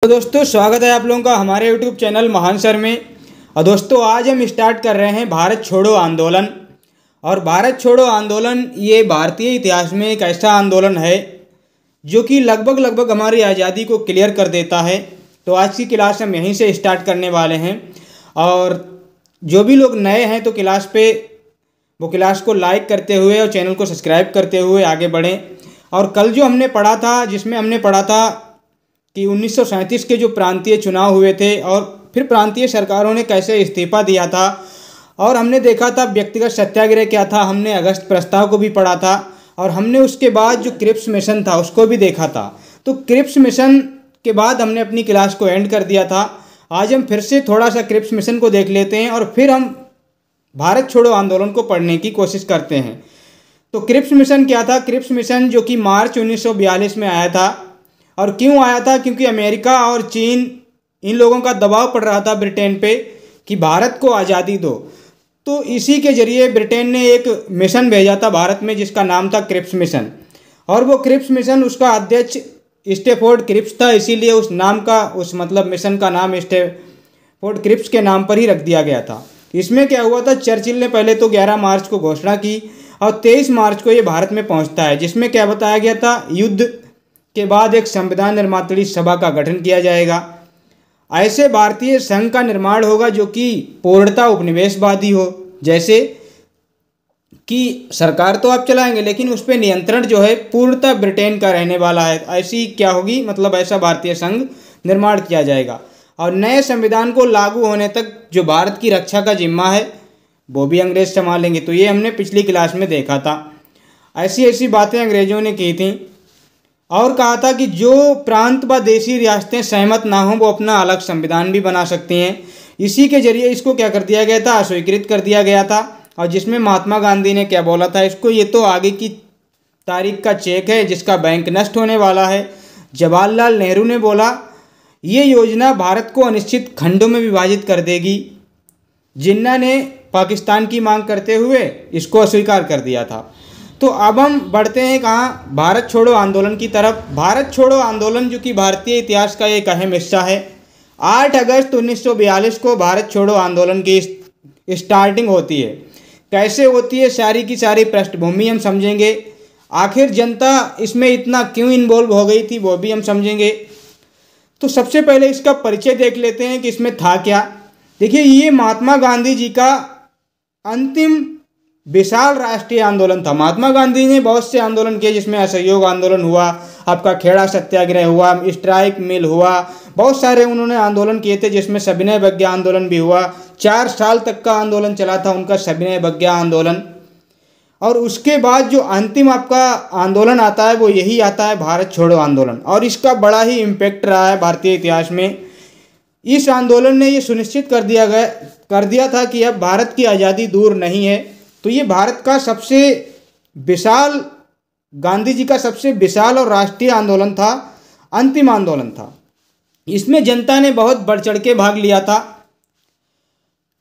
तो दोस्तों स्वागत है आप लोगों का हमारे यूट्यूब चैनल महान सर में। और दोस्तों आज हम स्टार्ट कर रहे हैं भारत छोड़ो आंदोलन। और भारत छोड़ो आंदोलन ये भारतीय इतिहास में एक ऐसा आंदोलन है जो कि लगभग हमारी आज़ादी को क्लियर कर देता है। तो आज की क्लास हम यहीं से स्टार्ट करने वाले हैं। और जो भी लोग नए हैं तो क्लास को लाइक करते हुए और चैनल को सब्सक्राइब करते हुए आगे बढ़ें। और कल जो हमने पढ़ा था जिसमें हमने पढ़ा था कि 1937 के जो प्रांतीय चुनाव हुए थे और फिर प्रांतीय सरकारों ने कैसे इस्तीफा दिया था, और हमने देखा था व्यक्तिगत सत्याग्रह क्या था, हमने अगस्त प्रस्ताव को भी पढ़ा था, और हमने उसके बाद जो क्रिप्स मिशन था उसको भी देखा था। तो क्रिप्स मिशन के बाद हमने अपनी क्लास को एंड कर दिया था। आज हम फिर से थोड़ा सा क्रिप्स मिशन को देख लेते हैं और फिर हम भारत छोड़ो आंदोलन को पढ़ने की कोशिश करते हैं। तो क्रिप्स मिशन क्या था? क्रिप्स मिशन जो कि मार्च 1942 में आया था। और क्यों आया था? क्योंकि अमेरिका और चीन इन लोगों का दबाव पड़ रहा था ब्रिटेन पे कि भारत को आज़ादी दो। तो इसी के जरिए ब्रिटेन ने एक मिशन भेजा था भारत में जिसका नाम था क्रिप्स मिशन। और वो क्रिप्स मिशन उसका अध्यक्ष स्टैफोर्ड क्रिप्स था, इसीलिए उस नाम का मिशन का नाम स्टैफोर्ड क्रिप्स के नाम पर ही रख दिया गया था। इसमें क्या हुआ था, चर्चिल ने पहले तो 11 मार्च को घोषणा की और 23 मार्च को ये भारत में पहुंचता है, जिसमें क्या बताया गया था, युद्ध के बाद एक संविधान निर्मात्री सभा का गठन किया जाएगा। ऐसे भारतीय संघ का निर्माण होगा जो कि पूर्णतः उपनिवेशवादी हो, जैसे कि सरकार तो आप चलाएंगे लेकिन उस पर नियंत्रण जो है पूर्णतः ब्रिटेन का रहने वाला है। ऐसी क्या होगी, ऐसा भारतीय संघ निर्माण किया जाएगा। और नए संविधान को लागू होने तक जो भारत की रक्षा का जिम्मा है वो भी अंग्रेज संभालेंगे। तो ये हमने पिछली क्लास में देखा था। ऐसी बातें अंग्रेजों ने की थी और कहा था कि जो प्रांत व देशी रियासतें सहमत ना हों वो अपना अलग संविधान भी बना सकती हैं। इसी के जरिए इसको क्या कर दिया गया था, अस्वीकृत कर दिया गया था। और जिसमें महात्मा गांधी ने क्या बोला था, इसको ये तो आगे की तारीख का चेक है जिसका बैंक नष्ट होने वाला है। जवाहरलाल नेहरू ने बोला ये योजना भारत को अनिश्चित खंडों में विभाजित कर देगी। जिन्ना ने पाकिस्तान की मांग करते हुए इसको अस्वीकार कर दिया था। तो अब हम बढ़ते हैं कहाँ, भारत छोड़ो आंदोलन की तरफ। भारत छोड़ो आंदोलन जो कि भारतीय इतिहास का एक अहम हिस्सा है। 8 अगस्त 1942 को भारत छोड़ो आंदोलन की स्टार्टिंग होती है। कैसे होती है, सारी की सारी पृष्ठभूमि हम समझेंगे। आखिर जनता इसमें इतना क्यों इन्वॉल्व हो गई थी वो भी हम समझेंगे। तो सबसे पहले इसका परिचय देख लेते हैं कि इसमें था क्या। देखिए, ये महात्मा गांधी जी का अंतिम विशाल राष्ट्रीय आंदोलन था। महात्मा गांधी ने बहुत से आंदोलन किए जिसमें असहयोग आंदोलन हुआ, आपका खेड़ा सत्याग्रह हुआ, स्ट्राइक मिल हुआ, बहुत सारे उन्होंने आंदोलन किए थे जिसमें सविनय अवज्ञा आंदोलन भी हुआ। 4 साल तक का आंदोलन चला था उनका सविनय अवज्ञा आंदोलन। और उसके बाद जो अंतिम आपका आंदोलन आता है वो यही आता है भारत छोड़ो आंदोलन। और इसका बड़ा ही इम्पैक्ट रहा है भारतीय इतिहास में। इस आंदोलन ने ये सुनिश्चित कर दिया था कि अब भारत की आज़ादी दूर नहीं है। तो ये भारत का सबसे विशाल, गांधी जी का सबसे विशाल और राष्ट्रीय आंदोलन था, अंतिम आंदोलन था। इसमें जनता ने बहुत बढ़ चढ़ के भाग लिया था।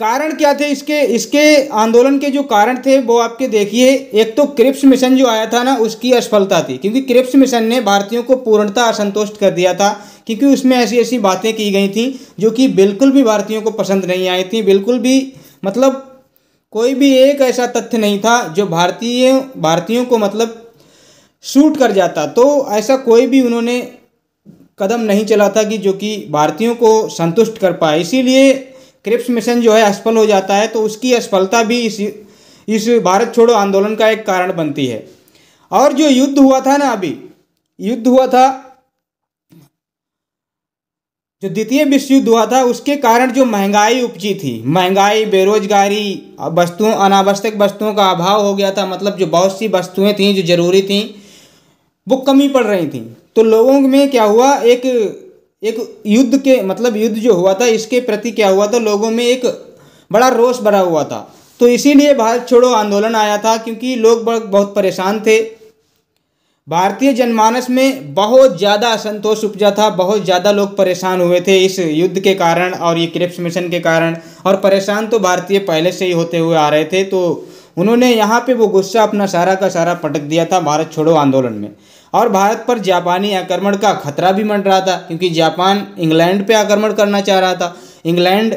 कारण क्या थे इसके आंदोलन के जो कारण थे वो आपके देखिए। एक तो क्रिप्स मिशन जो आया था ना, उसकी असफलता थी, क्योंकि क्रिप्स मिशन ने भारतीयों को पूर्णतः असंतुष्ट कर दिया था, क्योंकि उसमें ऐसी बातें की गई थी जो कि बिल्कुल भी भारतीयों को पसंद नहीं आई थी। बिल्कुल भी कोई भी एक ऐसा तथ्य नहीं था जो भारतीयों को सूट कर जाता। तो ऐसा कोई भी उन्होंने कदम नहीं चला था कि जो कि भारतीयों को संतुष्ट कर पाए। इसीलिए क्रिप्स मिशन जो है असफल हो जाता है। तो उसकी असफलता भी इस भारत छोड़ो आंदोलन का एक कारण बनती है। और जो युद्ध हुआ था ना, अभी युद्ध हुआ था, जो द्वितीय विश्व युद्ध हुआ था, उसके कारण जो महंगाई उपजी थी, महंगाई, बेरोजगारी, अनावश्यक वस्तुओं का अभाव हो गया था। जो बहुत सी वस्तुएं थीं जो जरूरी थीं वो कमी पड़ रही थीं। तो लोगों में क्या हुआ, एक युद्ध जो हुआ था इसके प्रति क्या हुआ था, लोगों में एक बड़ा रोष भरा हुआ था। तो इसीलिए भारत छोड़ो आंदोलन आया था, क्योंकि लोग बहुत परेशान थे। भारतीय जनमानस में बहुत ज़्यादा असंतोष उपजा था, बहुत ज़्यादा लोग परेशान हुए थे इस युद्ध के कारण और ये क्रिप्स मिशन के कारण। और परेशान तो भारतीय पहले से ही होते हुए आ रहे थे। तो उन्होंने यहाँ पे वो गुस्सा अपना सारा का सारा पटक दिया था भारत छोड़ो आंदोलन में। और भारत पर जापानी आक्रमण का खतरा भी मंडरा था, क्योंकि जापान इंग्लैंड पे आक्रमण करना चाह रहा था। इंग्लैंड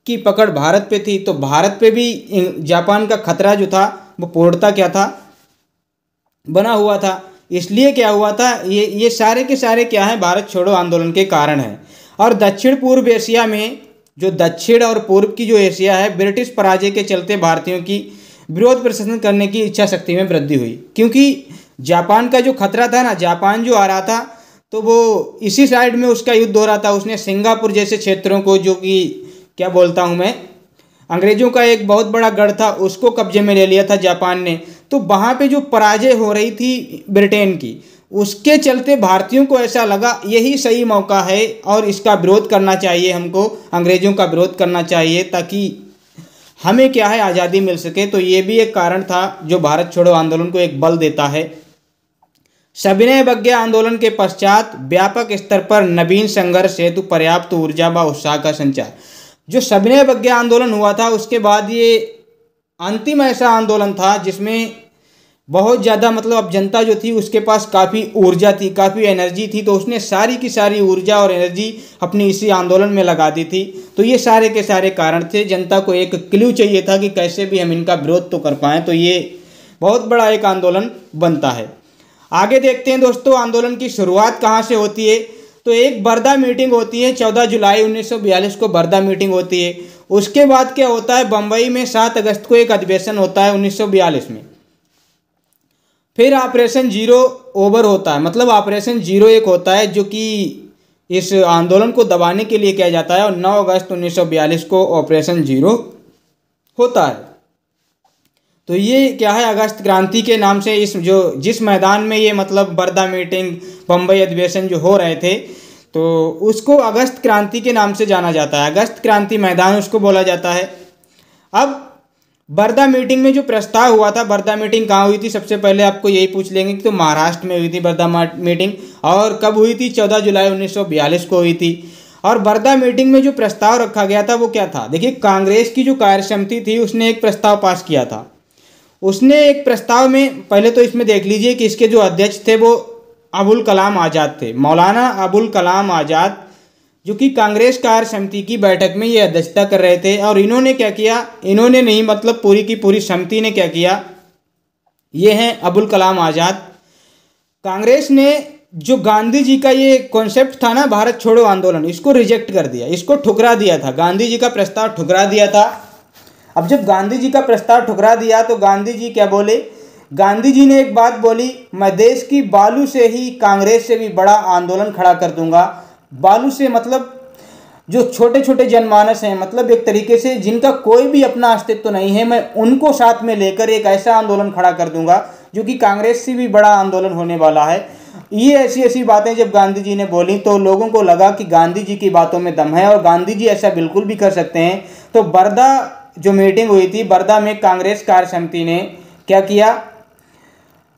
की पकड़ भारत पे थी, तो भारत पे भी जापान का खतरा जो था वो पूर्णतः क्या था, बना हुआ था। इसलिए क्या हुआ था, ये सारे के सारे क्या है, भारत छोड़ो आंदोलन के कारण है। और दक्षिण पूर्व एशिया में, जो दक्षिण और पूर्व की जो एशिया है, ब्रिटिश पराजय के चलते भारतीयों की विरोध प्रदर्शन करने की इच्छा शक्ति में वृद्धि हुई, क्योंकि जापान का जो खतरा था ना, जापान जो आ रहा था तो वो इसी साइड में उसका युद्ध हो रहा था। उसने सिंगापुर जैसे क्षेत्रों को, जो कि क्या बोलता हूँ मैं, अंग्रेजों का एक बहुत बड़ा गढ़ था, उसको कब्जे में ले लिया था जापान ने। तो वहाँ पे जो पराजय हो रही थी ब्रिटेन की, उसके चलते भारतीयों को ऐसा लगा यही सही मौका है और इसका विरोध करना चाहिए, हमको अंग्रेजों का विरोध करना चाहिए ताकि हमें क्या है, आज़ादी मिल सके। तो ये भी एक कारण था जो भारत छोड़ो आंदोलन को एक बल देता है। सविनय अवज्ञा आंदोलन के पश्चात व्यापक स्तर पर नवीन संघर्ष हेतु पर्याप्त ऊर्जा व उत्साह का संचार। जो सविनय अवज्ञा आंदोलन हुआ था उसके बाद ये अंतिम ऐसा आंदोलन था जिसमें बहुत ज़्यादा, मतलब अब जनता जो थी उसके पास काफ़ी ऊर्जा थी, काफ़ी एनर्जी थी, तो उसने सारी की सारी ऊर्जा और एनर्जी अपनी इसी आंदोलन में लगा दी थी। तो ये सारे के सारे कारण थे। जनता को एक क्लू चाहिए था कि कैसे भी हम इनका विरोध तो कर पाएँ, तो ये बहुत बड़ा एक आंदोलन बनता है। आगे देखते हैं दोस्तों, आंदोलन की शुरुआत कहाँ से होती है। तो एक बरदा मीटिंग होती है, 14 जुलाई 1942 को बरदा मीटिंग होती है। उसके बाद क्या होता है, बम्बई में 7 अगस्त को एक अधिवेशन होता है 1942 में। फिर ऑपरेशन जीरो ओवर होता है, मतलब ऑपरेशन जीरो एक होता है जो कि इस आंदोलन को दबाने के लिए किया जाता है, और 9 अगस्त 1942 को ऑपरेशन जीरो होता है। तो ये क्या है, अगस्त क्रांति के नाम से जिस मैदान में ये मतलब बरदा मीटिंग, बम्बई अधिवेशन जो हो रहे थे, तो उसको अगस्त क्रांति के नाम से जाना जाता है। अगस्त क्रांति मैदान उसको बोला जाता है। अब बरदा मीटिंग में जो प्रस्ताव हुआ था, बरदा मीटिंग कहाँ हुई थी, सबसे पहले आपको यही पूछ लेंगे कि तो महाराष्ट्र में हुई थी बरदा मीटिंग। और कब हुई थी, 14 जुलाई 1942 को हुई थी। और बरदा मीटिंग में जो प्रस्ताव रखा गया था वो क्या था, देखिए कांग्रेस की जो कार्य समिति थी उसने एक प्रस्ताव पास किया था। उसने एक प्रस्ताव में, पहले तो इसमें देख लीजिए कि इसके जो अध्यक्ष थे वो अबुल कलाम आज़ाद थे, मौलाना अबुल कलाम आज़ाद, जो कि कांग्रेस कार्य समिति की बैठक में ये अध्यक्षता कर रहे थे। और इन्होंने क्या किया, इन्होंने नहीं मतलब पूरी की पूरी समिति ने क्या किया, ये हैं अबुल कलाम आज़ाद। कांग्रेस ने जो गांधी जी का ये कॉन्सेप्ट था ना, भारत छोड़ो आंदोलन, इसको रिजेक्ट कर दिया, इसको ठुकरा दिया था, गांधी जी का प्रस्ताव ठुकरा दिया था। अब जब गांधी जी का प्रस्ताव ठुकरा दिया तो गांधी जी क्या बोले, गांधी जी ने एक बात बोली, मैं देश की बालू से ही कांग्रेस से भी बड़ा आंदोलन खड़ा कर दूंगा। बालू से मतलब जो छोटे छोटे जनमानस हैं, मतलब एक तरीके से जिनका कोई भी अपना अस्तित्व नहीं है, मैं उनको साथ में लेकर एक ऐसा आंदोलन खड़ा कर दूंगा जो कि कांग्रेस से भी बड़ा आंदोलन होने वाला है। ये ऐसी ऐसी बातें जब गांधी जी ने बोली तो लोगों को लगा कि गांधी जी की बातों में दम है और गांधी जी ऐसा बिल्कुल भी कर सकते हैं। तो बरदा जो मीटिंग हुई थी, बरदा में कांग्रेस कार्य समिति ने क्या किया,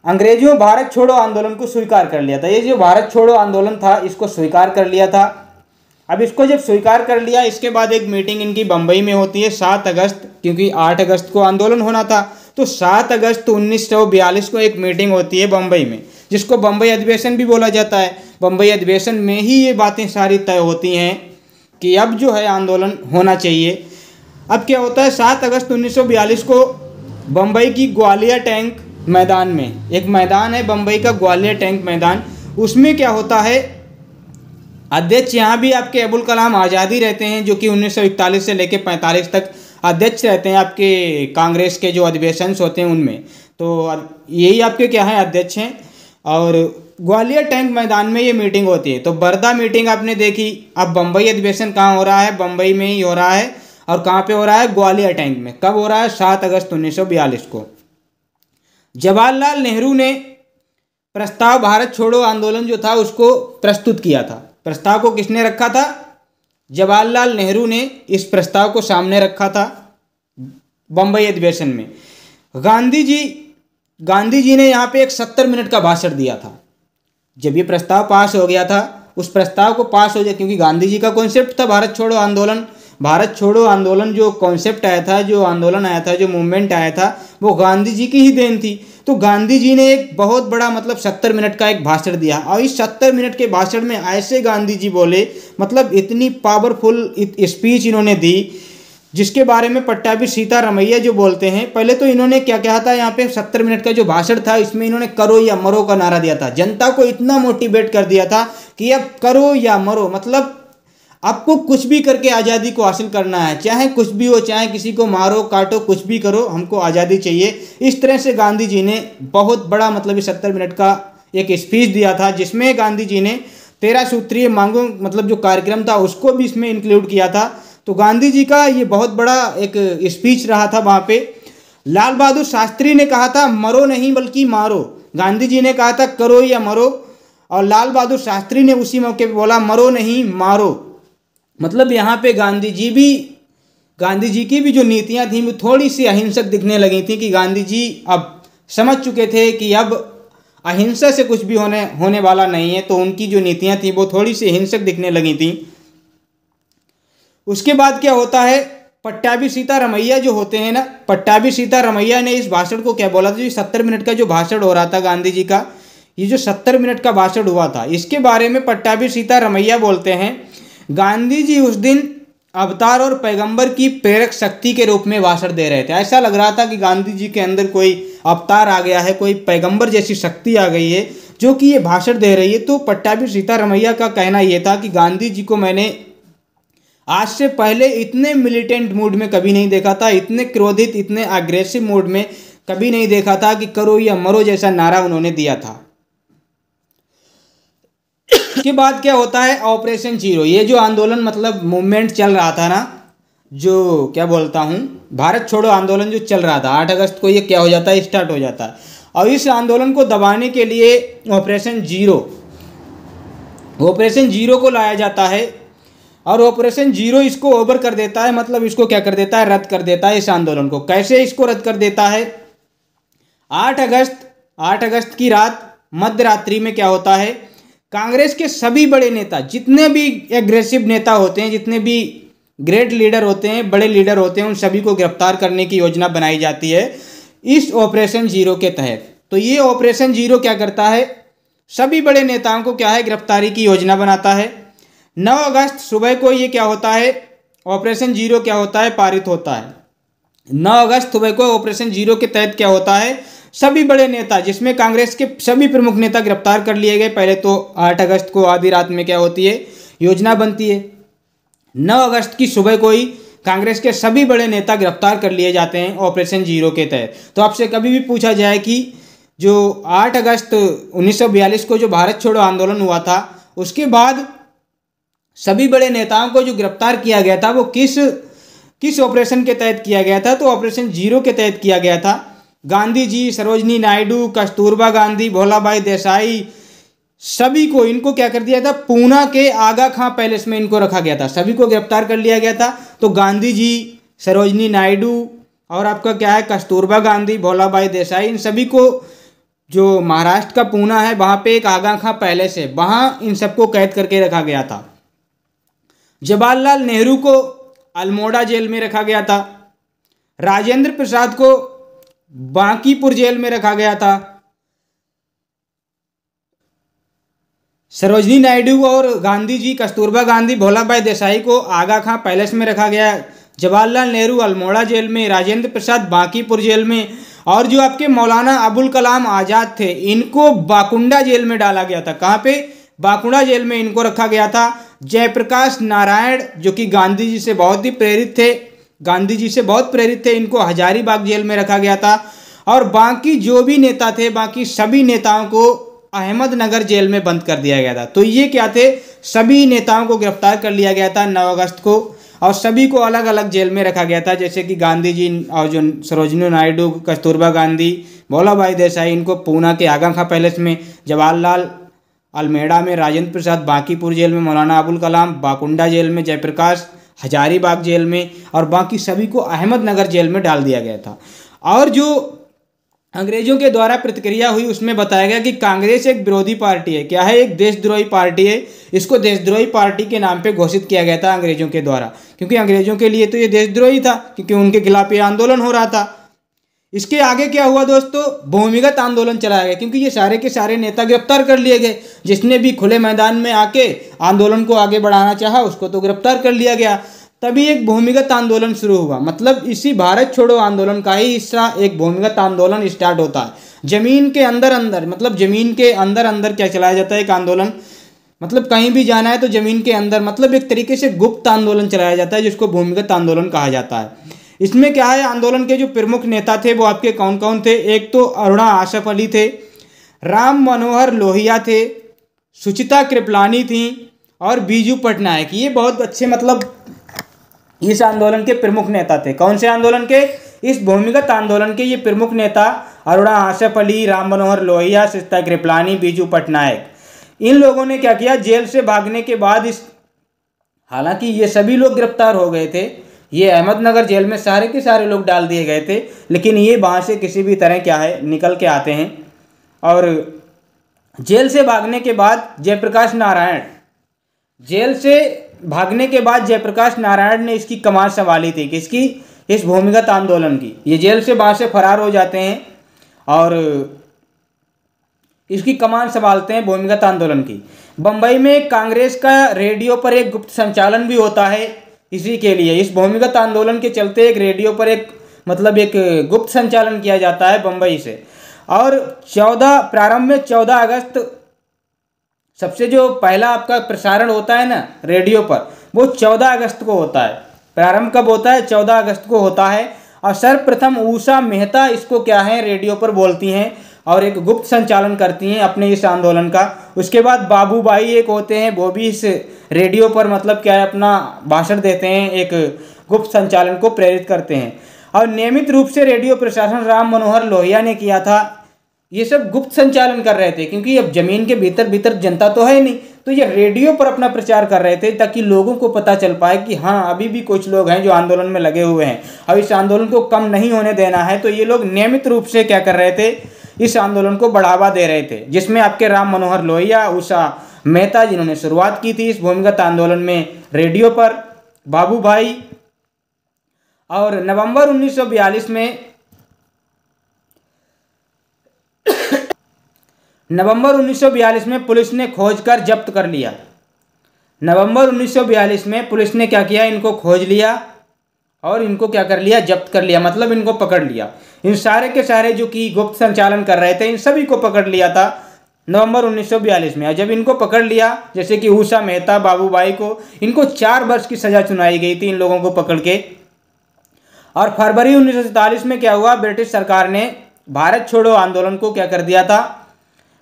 अंग्रेजों भारत छोड़ो आंदोलन को स्वीकार कर लिया था। ये जो भारत छोड़ो आंदोलन था इसको स्वीकार कर लिया था। अब इसको जब स्वीकार कर लिया, इसके बाद एक मीटिंग इनकी बम्बई में होती है 7 अगस्त, क्योंकि 8 अगस्त को आंदोलन होना था, तो 7 अगस्त 1942 को एक मीटिंग होती है बम्बई में, जिसको बम्बई अधिवेशन भी बोला जाता है। बम्बई अधिवेशन में ही ये बातें सारी तय होती हैं कि अब जो है आंदोलन होना चाहिए। अब क्या होता है, 7 अगस्त 1942 को बम्बई की ग्वालियर टैंक मैदान में, एक मैदान है बम्बई का ग्वालियर टैंक मैदान, उसमें क्या होता है, अध्यक्ष यहाँ भी आपके अबुल कलाम आज़ाद ही रहते हैं, जो कि 1941 से लेकर 45 तक अध्यक्ष रहते हैं आपके कांग्रेस के जो अधिवेशन होते हैं उनमें। तो यही आपके क्या है, अध्यक्ष हैं। और ग्वालियर टैंक मैदान में ये मीटिंग होती है। तो बरदा मीटिंग आपने देखी। अब बम्बई अधिवेशन कहाँ हो रहा है, बम्बई में ही हो रहा है। और कहाँ पे हो रहा है, ग्वालियर टैंक में। कब हो रहा है, 7 अगस्त 1942 को। जवाहरलाल नेहरू ने प्रस्ताव भारत छोड़ो आंदोलन जो था उसको प्रस्तुत किया था। प्रस्ताव को किसने रखा था, जवाहरलाल नेहरू ने इस प्रस्ताव को सामने रखा था बम्बई अधिवेशन में। गांधी जी ने यहाँ पे एक 70 मिनट का भाषण दिया था। जब ये प्रस्ताव पास हो गया था, उस प्रस्ताव को पास हो गया, क्योंकि गांधी जी का कॉन्सेप्ट था भारत छोड़ो आंदोलन। भारत छोड़ो आंदोलन जो कॉन्सेप्ट आया था, जो आंदोलन आया था, जो मूवमेंट आया था, वो गांधी जी की ही देन थी। तो गांधी जी ने एक बहुत बड़ा मतलब 70 मिनट का एक भाषण दिया, और इस 70 मिनट के भाषण में ऐसे गांधी जी बोले, मतलब इतनी पावरफुल स्पीच इन्होंने दी, जिसके बारे में पट्टाभी सीतारामैया जो बोलते हैं। पहले तो इन्होंने क्या कहा था, यहाँ पे 70 मिनट का जो भाषण था इसमें इन्होंने करो या मरो का नारा दिया था। जनता को इतना मोटिवेट कर दिया था कि अब करो या मरो, मतलब आपको कुछ भी करके आज़ादी को हासिल करना है, चाहे कुछ भी हो, चाहे किसी को मारो काटो, कुछ भी करो, हमको आज़ादी चाहिए। इस तरह से गांधी जी ने बहुत बड़ा मतलब 70 मिनट का एक स्पीच दिया था, जिसमें गांधी जी ने 13 सूत्रीय मांगों मतलब जो कार्यक्रम था उसको भी इसमें इंक्लूड किया था। तो गांधी जी का ये बहुत बड़ा एक स्पीच रहा था। वहाँ पे लाल बहादुर शास्त्री ने कहा था मरो नहीं बल्कि मारो, गांधी जी ने कहा था करो या मरो, और लाल बहादुर शास्त्री ने उसी मौके पे बोला मरो नहीं मारो। मतलब यहाँ पे गांधी जी की भी जो नीतियाँ थीं वो थोड़ी सी अहिंसक दिखने लगी थी, कि गांधी जी अब समझ चुके थे कि अब अहिंसा से कुछ भी होने वाला नहीं है, तो उनकी जो नीतियाँ थी वो थोड़ी सी हिंसक दिखने लगी थी। उसके बाद क्या होता है, पट्टाभी सीतारामैया जो होते हैं ना, पट्टाभी सीतारामैया ने इस भाषण को क्या बोला था, जो 70 मिनट का जो भाषण हो रहा था गांधी जी का, ये जो 70 मिनट का भाषण हुआ था, इसके बारे में पट्टाभी सीतारामैया बोलते हैं गांधी जी उस दिन अवतार और पैगंबर की प्रेरक शक्ति के रूप में भाषण दे रहे थे। ऐसा लग रहा था कि गांधी जी के अंदर कोई अवतार आ गया है, कोई पैगंबर जैसी शक्ति आ गई है जो कि ये भाषण दे रही है। तो पट्टाभी सीतारामैया का कहना यह था कि गांधी जी को मैंने आज से पहले इतने मिलिटेंट मूड में कभी नहीं देखा था, इतने क्रोधित, इतने अग्रेसिव मूड में कभी नहीं देखा था कि करो या मरो जैसा नारा उन्होंने दिया था। उसके बाद क्या होता है, ऑपरेशन जीरो। ये जो आंदोलन मतलब मूवमेंट चल रहा था ना, जो क्या बोलता हूँ, भारत छोड़ो आंदोलन जो चल रहा था, 8 अगस्त को ये क्या हो जाता है, स्टार्ट हो जाता है। और इस आंदोलन को दबाने के लिए ऑपरेशन जीरो को लाया जाता है, और ऑपरेशन जीरो इसको ओवर कर देता है, मतलब इसको क्या कर देता है, रद्द कर देता है इस आंदोलन को। कैसे इसको रद्द कर देता है, 8 अगस्त की रात मध्य रात्रि में क्या होता है, कांग्रेस के सभी बड़े नेता, जितने भी एग्रेसिव नेता होते हैं, जितने भी ग्रेट लीडर होते हैं, बड़े लीडर होते हैं, उन सभी को गिरफ्तार करने की योजना बनाई जाती है इस ऑपरेशन जीरो के तहत। तो ये ऑपरेशन जीरो क्या करता है, सभी बड़े नेताओं को क्या है, गिरफ्तारी की योजना बनाता है। 9 अगस्त सुबह को ये क्या होता है, ऑपरेशन जीरो क्या होता है, पारित होता है। 9 अगस्त सुबह को ऑपरेशन जीरो के तहत क्या होता है, सभी बड़े नेता, जिसमें कांग्रेस के सभी प्रमुख नेता गिरफ्तार कर लिए गए। पहले तो 8 अगस्त को आधी रात में क्या होती है, योजना बनती है। 9 अगस्त की सुबह को ही कांग्रेस के सभी बड़े नेता गिरफ्तार कर लिए जाते हैं ऑपरेशन जीरो के तहत। तो आपसे कभी भी पूछा जाए कि जो 8 अगस्त 1942 को जो भारत छोड़ो आंदोलन हुआ था, उसके बाद सभी बड़े नेताओं को जो गिरफ्तार किया गया था वो किस ऑपरेशन के तहत किया गया था, तो ऑपरेशन जीरो के तहत किया गया था। गांधी जी, सरोजनी नायडू, कस्तूरबा गांधी, भोलाभाई देसाई, सभी को इनको क्या कर दिया था, पूना के आगा खां पैलेस में इनको रखा गया था, सभी को गिरफ्तार कर लिया गया था। तो गांधी जी, सरोजनी नायडू और आपका क्या है, कस्तूरबा गांधी, भोलाभाई देसाई, इन सभी को जो महाराष्ट्र का पूना है वहाँ पे एक आगा खां पैलेस है, वहाँ इन सबको कैद करके रखा गया था। जवाहरलाल नेहरू को अल्मोड़ा जेल में रखा गया था। राजेंद्र प्रसाद को बांकीपुर जेल में रखा गया था। सरोजनी नायडू और गांधी जी, कस्तूरबा गांधी, भोलाभाई देसाई को आगा खां पैलेस में रखा गया। जवाहरलाल नेहरू अल्मोड़ा जेल में, राजेंद्र प्रसाद बांकीपुर जेल में, और जो आपके मौलाना अबुल कलाम आज़ाद थे, इनको बाकुंडा जेल में डाला गया था। कहाँ पे, बाकुंडा जेल में इनको रखा गया था। जयप्रकाश नारायण जो कि गांधी जी से बहुत प्रेरित थे, इनको हजारीबाग जेल में रखा गया था। और बाकी जो भी नेता थे, बाकी सभी नेताओं को अहमदनगर जेल में बंद कर दिया गया था। तो ये क्या थे, सभी नेताओं को गिरफ्तार कर लिया गया था 9 अगस्त को, और सभी को अलग अलग जेल में रखा गया था। जैसे कि गांधी जी और जो सरोजनी नायडू, कस्तूरबा गांधी, भोलाभाई देसाई, इनको पूना के आगा खां पैलेस में, जवाहरलाल अल्मेड़ा में, राजेंद्र प्रसाद बांकीपुर जेल में, मौलाना अबुल कलाम बाकुंडा जेल में, जयप्रकाश हजारीबाग जेल में, और बाकी सभी को अहमदनगर जेल में डाल दिया गया था। और जो अंग्रेजों के द्वारा प्रतिक्रिया हुई उसमें बताया गया कि कांग्रेस एक विरोधी पार्टी है, क्या है, एक देशद्रोही पार्टी है। इसको देशद्रोही पार्टी के नाम पे घोषित किया गया था अंग्रेजों के द्वारा, क्योंकि अंग्रेजों के लिए तो ये देशद्रोही था, क्योंकि उनके खिलाफ ये आंदोलन हो रहा था। इसके आगे क्या हुआ दोस्तों, भूमिगत आंदोलन चलाया गया, क्योंकि ये सारे के सारे नेता गिरफ्तार कर लिए गए। जिसने भी खुले मैदान में आके आंदोलन को आगे बढ़ाना चाहा उसको तो गिरफ्तार कर लिया गया। तभी एक भूमिगत आंदोलन शुरू हुआ। मतलब इसी भारत छोड़ो आंदोलन का ही हिस्सा एक भूमिगत आंदोलन स्टार्ट होता है। जमीन के अंदर अंदर, मतलब जमीन के अंदर अंदर क्या चलाया जाता है एक आंदोलन, मतलब कहीं भी जाना है तो जमीन के अंदर, मतलब एक तरीके से गुप्त आंदोलन चलाया जाता है जिसको भूमिगत आंदोलन कहा जाता है। इसमें क्या है, आंदोलन के जो प्रमुख नेता थे वो आपके कौन कौन थे। एक तो अरुणा आसफ अली थे, राम मनोहर लोहिया थे, सुचिता कृपलानी थी और बीजू पटनायक। ये बहुत अच्छे मतलब इस आंदोलन के प्रमुख नेता थे। कौन से आंदोलन के, इस भूमिगत आंदोलन के ये प्रमुख नेता अरुणा आसफ अली, राम मनोहर लोहिया, सुचिता कृपलानी, बीजू पटनायक। इन लोगों ने क्या किया, जेल से भागने के बाद हालांकि ये सभी लोग गिरफ्तार हो गए थे, ये अहमदनगर जेल में सारे के सारे लोग डाल दिए गए थे, लेकिन ये वहाँ से किसी भी तरह क्या है निकल के आते हैं। और जेल से भागने के बाद जयप्रकाश नारायण, जेल से भागने के बाद जयप्रकाश नारायण ने इसकी कमान संभाली थी, किसकी, इस भूमिगत आंदोलन की। ये जेल से वहाँ से फरार हो जाते हैं और इसकी कमान संभालते हैं भूमिगत आंदोलन की। बम्बई में कांग्रेस का रेडियो पर एक गुप्त संचालन भी होता है इसी के लिए। इस भूमिगत आंदोलन के चलते एक रेडियो पर एक गुप्त संचालन किया जाता है बम्बई से। और प्रारंभ में 14 अगस्त सबसे जो पहला आपका प्रसारण होता है ना रेडियो पर, वो 14 अगस्त को होता है। प्रारंभ कब होता है, 14 अगस्त को होता है। और सर्वप्रथम उषा मेहता इसको क्या है रेडियो पर बोलती हैं और एक गुप्त संचालन करती हैं अपने इस आंदोलन का। उसके बाद बाबूभाई एक होते हैं, वो भी इस रेडियो पर मतलब क्या है अपना भाषण देते हैं, एक गुप्त संचालन को प्रेरित करते हैं। और नियमित रूप से रेडियो प्रशासन राम मनोहर लोहिया ने किया था। ये सब गुप्त संचालन कर रहे थे क्योंकि अब जमीन के भीतर भीतर जनता तो है नहीं, तो ये रेडियो पर अपना प्रचार कर रहे थे ताकि लोगों को पता चल पाए कि हाँ अभी भी कुछ लोग हैं जो आंदोलन में लगे हुए हैं, अब इस आंदोलन को कम नहीं होने देना है। तो ये लोग नियमित रूप से क्या कर रहे थे, इस आंदोलन को बढ़ावा दे रहे थे, जिसमें आपके राम मनोहर लोहिया, उषा मेहता जिन्होंने शुरुआत की थी इस भूमिगत आंदोलन में रेडियो पर, बाबूभाई। और नवंबर 1942 में पुलिस ने खोज कर जब्त कर लिया। नवंबर 1942 में पुलिस ने क्या किया, इनको खोज लिया और इनको क्या कर लिया, जब्त कर लिया, मतलब इनको पकड़ लिया। इन सारे के सारे जो कि गुप्त संचालन कर रहे थे इन सभी को पकड़ लिया था नवंबर 1942 में। और जब इनको पकड़ लिया, जैसे कि उषा मेहता, बाबूभाई को, इनको 4 वर्ष की सजा सुनाई गई थी इन लोगों को पकड़ के। और फरवरी 1947 में क्या हुआ, ब्रिटिश सरकार ने भारत छोड़ो आंदोलन को क्या कर दिया था,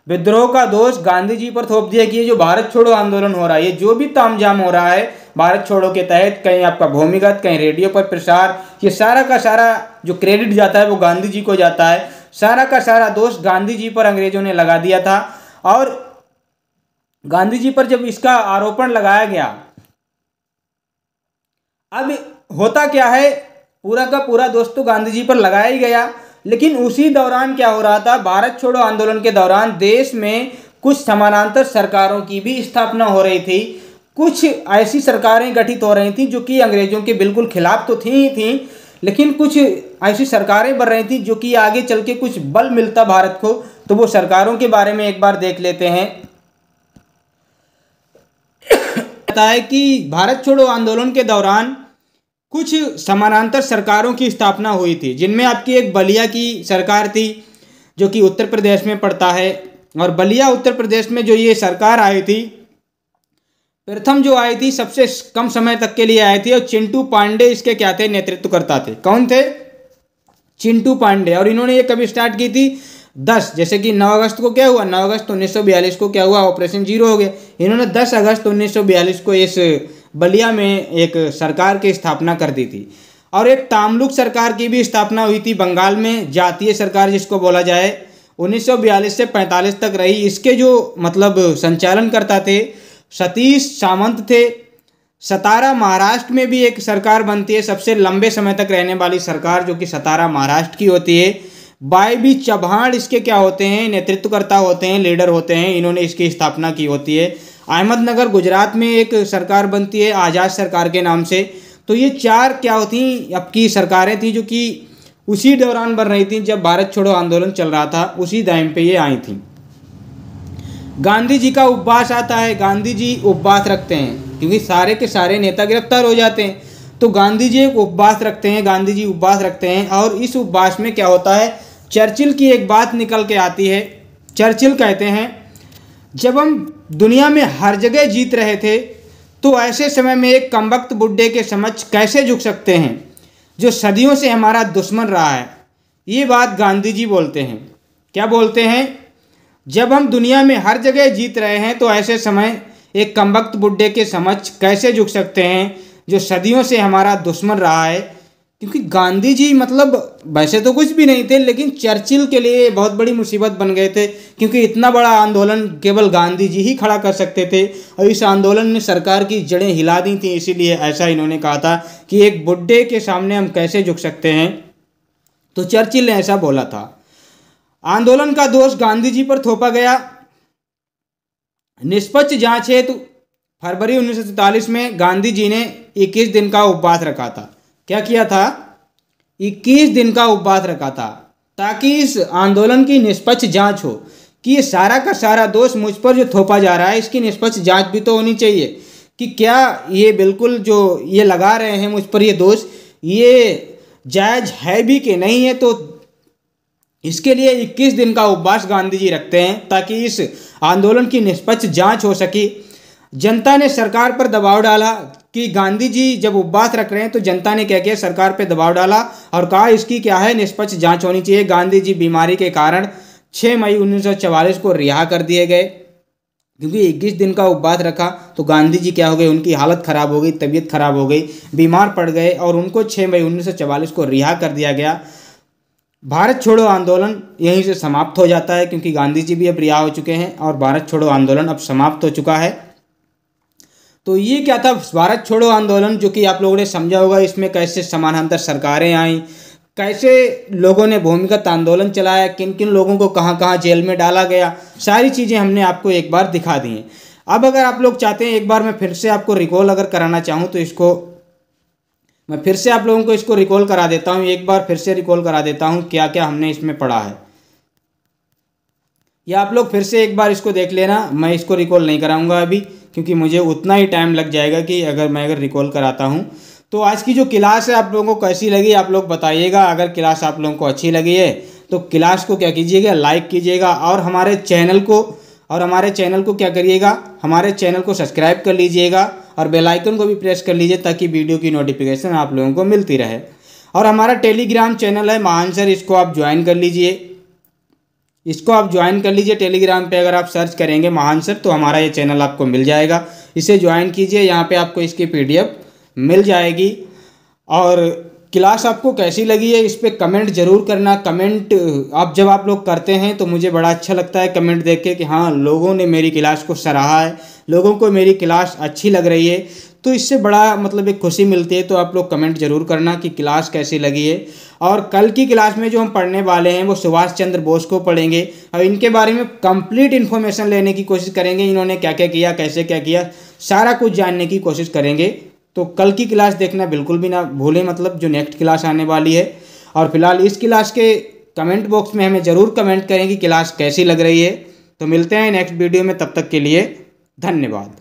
विद्रोह का दोष गांधी जी पर थोप दिया कि ये जो भारत छोड़ो आंदोलन हो रहा है, ये जो भी तामझाम हो रहा है भारत छोड़ो के तहत, कहीं आपका भूमिगत, कहीं रेडियो पर प्रसार, ये सारा का सारा जो क्रेडिट जाता है वो गांधी जी को जाता है। सारा का सारा दोष गांधी जी पर अंग्रेजों ने लगा दिया था। और गांधी जी पर जब इसका आरोपण लगाया गया, अब होता क्या है, पूरा का पूरा दोष तो गांधी जी पर लगाया ही गया, लेकिन उसी दौरान क्या हो रहा था, भारत छोड़ो आंदोलन के दौरान देश में कुछ समानांतर सरकारों की भी स्थापना हो रही थी। कुछ ऐसी सरकारें गठित हो रही थी जो कि अंग्रेजों के बिल्कुल खिलाफ तो थी ही थी, लेकिन कुछ ऐसी सरकारें बन रही थी जो कि आगे चल के कुछ बल मिलता भारत को। तो वो सरकारों के बारे में एक बार देख लेते हैं। कहता है कि भारत छोड़ो आंदोलन के दौरान कुछ समानांतर सरकारों की स्थापना हुई थी, जिनमें आपकी एक बलिया की सरकार थी जो कि उत्तर प्रदेश में पड़ता है। और बलिया उत्तर प्रदेश में जो ये सरकार आई थी, प्रथम जो आई थी सबसे कम समय तक के लिए आई थी, और चिंटू पांडे इसके क्या थे, नेतृत्व करता थे। कौन थे, चिंटू पांडे। और इन्होंने ये कभी स्टार्ट की थी, 10 जैसे कि 9 अगस्त को क्या हुआ, 9 अगस्त 1942 को क्या हुआ, ऑपरेशन जीरो हो गया। इन्होंने 10 अगस्त 1942 को इस बलिया में एक सरकार की स्थापना कर दी थी। और एक तामलुक सरकार की भी स्थापना हुई थी बंगाल में, जातीय सरकार जिसको बोला जाए, 1942 से 45 तक रही। इसके जो मतलब संचालन करता थे सतीश सामंत थे। सतारा महाराष्ट्र में भी एक सरकार बनती है, सबसे लंबे समय तक रहने वाली सरकार जो कि सतारा महाराष्ट्र की होती है। वाई बी चौहान इसके क्या होते हैं, नेतृत्वकर्ता होते हैं, लीडर होते हैं, इन्होंने इसकी स्थापना की होती है। अहमदनगर गुजरात में एक सरकार बनती है आज़ाद सरकार के नाम से। तो ये 4 क्या होती आपकी सरकारें थी जो कि उसी दौरान बन रही थी जब भारत छोड़ो आंदोलन चल रहा था, उसी टाइम पे ये आई थी। गांधी जी का उपवास आता है, गांधी जी उपवास रखते हैं क्योंकि सारे के सारे नेता गिरफ्तार हो जाते हैं, तो गांधी जी एक उपवास रखते हैं, गांधी जी उपवास रखते हैं। और इस उपवास में क्या होता है, चर्चिल की एक बात निकल के आती है। चर्चिल कहते हैं, जब हम दुनिया में हर जगह जीत रहे थे तो ऐसे समय में एक कमबख्त बुड्ढे के समक्ष कैसे झुक सकते हैं जो सदियों से हमारा दुश्मन रहा है। ये बात गांधी जी बोलते हैं। क्या बोलते हैं, जब हम दुनिया में हर जगह जीत रहे हैं तो ऐसे समय एक कमबख्त बुड्ढे के समक्ष कैसे झुक सकते हैं जो सदियों से हमारा दुश्मन रहा है। क्योंकि गांधी जी मतलब वैसे तो कुछ भी नहीं थे, लेकिन चर्चिल के लिए बहुत बड़ी मुसीबत बन गए थे, क्योंकि इतना बड़ा आंदोलन केवल गांधी जी ही खड़ा कर सकते थे और इस आंदोलन ने सरकार की जड़ें हिला दी थी। इसीलिए ऐसा इन्होंने कहा था कि एक बुड्ढे के सामने हम कैसे झुक सकते हैं, तो चर्चिल ने ऐसा बोला था। आंदोलन का दोष गांधी जी पर थोपा गया। निष्पक्ष जांच हेतु फरवरी 1947 में गांधी जी ने 21 दिन का उपवास रखा था। क्या किया था, 21 दिन का उपवास रखा था ताकि इस आंदोलन की निष्पक्ष जांच हो कि ये सारा का सारा दोष मुझ पर जो थोपा जा रहा है इसकी निष्पक्ष जांच भी तो होनी चाहिए कि क्या ये बिल्कुल जो ये लगा रहे हैं मुझ पर ये दोष ये जायज़ है भी कि नहीं है। तो इसके लिए 21 दिन का उपवास गांधी जी रखते हैं ताकि इस आंदोलन की निष्पक्ष जांच हो सके। जनता ने सरकार पर दबाव डाला कि गांधी जी जब उपवास रख रहे हैं, तो जनता ने क्या किया, सरकार पर दबाव डाला और कहा इसकी क्या है, निष्पक्ष जांच होनी चाहिए। गांधी जी बीमारी के कारण 6 मई 1944 को रिहा कर दिए गए, क्योंकि 21 दिन का उपवास रखा तो गांधी जी क्या हो गए, उनकी हालत ख़राब हो गई, तबीयत खराब हो गई, बीमार पड़ गए और उनको 6 मई 1944 को रिहा कर दिया गया। भारत छोड़ो आंदोलन यहीं से समाप्त हो जाता है, क्योंकि गांधी जी भी अब रिहा हो चुके हैं और भारत छोड़ो आंदोलन अब समाप्त हो चुका है। तो ये क्या था भारत छोड़ो आंदोलन, जो कि आप लोगों ने समझा होगा। इसमें कैसे समानांतर सरकारें आई, कैसे लोगों ने भूमिगत आंदोलन चलाया, किन किन लोगों को कहाँ कहाँ जेल में डाला गया, सारी चीज़ें हमने आपको एक बार दिखा दी हैं। अब अगर आप लोग चाहते हैं एक बार मैं फिर से आपको रिकॉल अगर कराना चाहूँ तो इसको मैं फिर से आप लोगों को इसको रिकॉल करा देता हूँ। एक बार फिर से रिकॉल करा देता हूँ क्या क्या हमने इसमें पढ़ा है, या आप लोग फिर से एक बार इसको देख लेना। मैं इसको रिकॉल नहीं कराऊंगा अभी, क्योंकि मुझे उतना ही टाइम लग जाएगा कि अगर रिकॉल कराता हूँ। तो आज की जो क्लास है आप लोगों को कैसी लगी आप लोग बताइएगा। अगर क्लास आप लोगों को अच्छी लगी है तो क्लास को क्या कीजिएगा, लाइक कीजिएगा और हमारे चैनल को क्या करिएगा, हमारे चैनल को सब्सक्राइब कर लीजिएगा और बेल आइकन को भी प्रेस कर लीजिए ताकि वीडियो की नोटिफिकेशन आप लोगों को मिलती रहे। और हमारा टेलीग्राम चैनल है महान सर, इसको आप ज्वाइन कर लीजिए। टेलीग्राम पे अगर आप सर्च करेंगे महान सर तो हमारा ये चैनल आपको मिल जाएगा। इसे ज्वाइन कीजिए, यहाँ पे आपको इसकी PDF मिल जाएगी। और क्लास आपको कैसी लगी है इस पर कमेंट जरूर करना। कमेंट जब आप लोग करते हैं तो मुझे बड़ा अच्छा लगता है कमेंट देख के कि हाँ लोगों ने मेरी क्लास को सराहा है, लोगों को मेरी क्लास अच्छी लग रही है, तो इससे बड़ा मतलब एक खुशी मिलती है। तो आप लोग कमेंट जरूर करना कि क्लास कैसी लगी है। और कल की क्लास में जो हम पढ़ने वाले हैं वो सुभाष चंद्र बोस को पढ़ेंगे और इनके बारे में कंप्लीट इन्फॉर्मेशन लेने की कोशिश करेंगे। इन्होंने क्या क्या किया, कैसे क्या किया, सारा कुछ जानने की कोशिश करेंगे। तो कल की क्लास देखना बिल्कुल भी ना भूलें, मतलब जो नेक्स्ट क्लास आने वाली है। और फिलहाल इस क्लास के कमेंट बॉक्स में हमें ज़रूर कमेंट करें कि क्लास कैसी लग रही है। तो मिलते हैं नेक्स्ट वीडियो में, तब तक के लिए धन्यवाद।